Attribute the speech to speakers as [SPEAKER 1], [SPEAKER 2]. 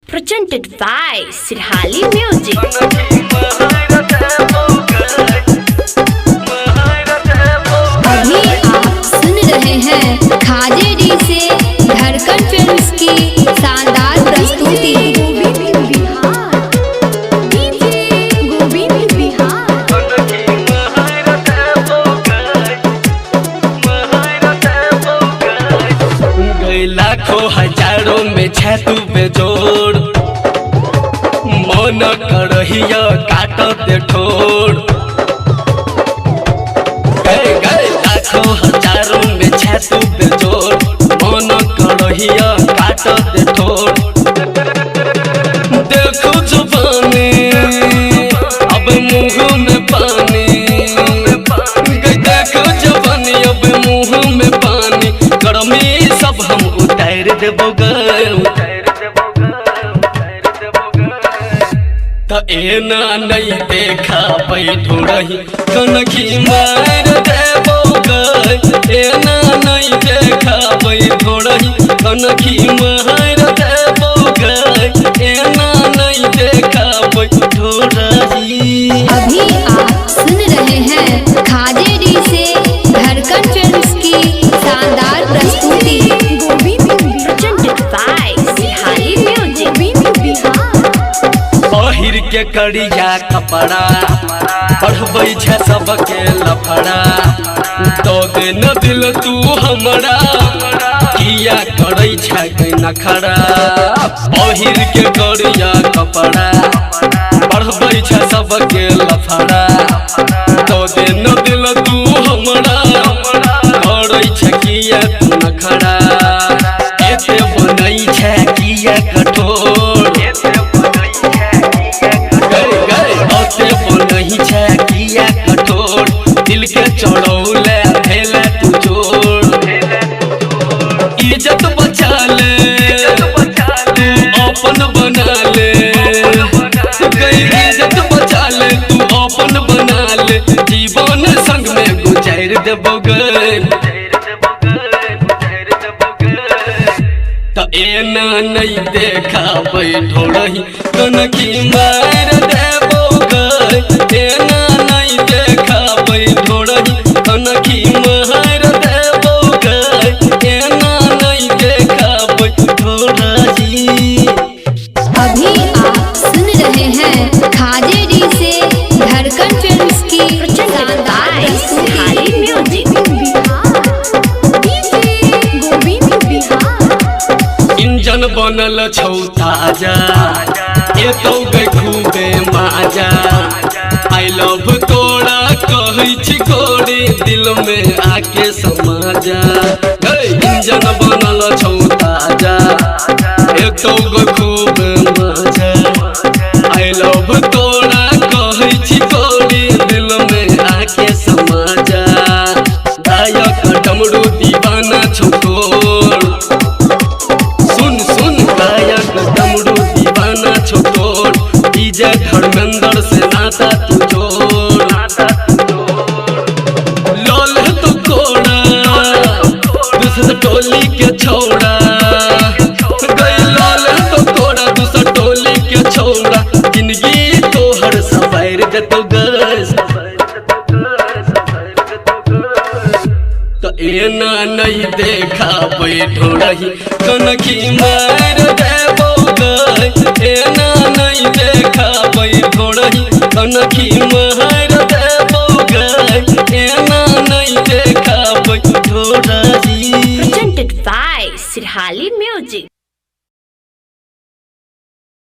[SPEAKER 1] Presented by Sirhali Music.
[SPEAKER 2] अभी आप सुन रहे हैं खाजे डी से धड़कन फिल्म्स की शानदार प्रस्तुति।
[SPEAKER 3] लाखों हजारों में छतु बेजोड़ मन करहिया काटत ठोड़। लाखों हजारों में छतु बेजोड़ मन करहिया काटत ठोड़। देखो जवानी अब मुँह में पानी, देखो जवानी अब मुँह में पानी। गर्मी सब हम उतार देबो त एना नहीं देखा बैठो रही कनखी मार देबो एना नहीं देखा बैठो रही कनखी मार देबो एना नहीं देखा बैठो रही।
[SPEAKER 2] अभी आप सुन रहे हैं खाजे डी से धड़कन फिल्म्स की शानदार प्रस्तुति।
[SPEAKER 1] Presented by Sirhali Music.
[SPEAKER 3] पहिर के करिया कपड़ा पढ़बै छै सबके लफड़ा। तो दिन दिल तू हमरा किया करै छै नखरा। पहिर के करिया कपड़ा पढ़बै छै सबके लफड़ा। तो दिन दिल तू हमरा करै छै किया नखरा। एते बनै छै किया कठोर, नहीं छै किया कठोर। दिल के चढ़ौले भेले तू जोड़। इज्जत बचा ले तू अपन बना ले, इज्जत बचा ले तू अपन बना ले। जीवन संग में गुजार देबो त एना नहीं देखा बैठो रही कनखी मार देबो एना नहीं देखा बैठो रही कनखी मार देबो एना नहीं देखा बैठो रही।
[SPEAKER 2] अभी आप सुन रहे हैं खाजे डी से धड़कन फिल्म्स की
[SPEAKER 1] Presented by Sirhali Music.
[SPEAKER 3] Engine बनल छौ ताजा एतौ गई खूबे माजा। आई लव तोरा कहै छी गोरी दिल में आके समा जा। इंजन बनल छौ ताजा एतौ गई खूबे माजा। आई लव तोरा कहै छी गोरी दिल में आके समा जा। गायक डमरू दीवाना छौ तोर, गायक डमरू दीवाना छो तोर। डीजे धर्मेंद्र से नाता तू जोड़। लोल तो कोड़ा दूसर टोली के छोड़ा। गई लोल तो कोड़ा दूसर टोली के छोड़ा। जिंदगी तो हर सवार देतो तो एना नहीं देखा बैठो रही कनखी मार देबो एना नहीं देखा बैठो रही कनखी मार देबो एना नहीं देखा बैठो रही।
[SPEAKER 1] Presented by Sirhali Music.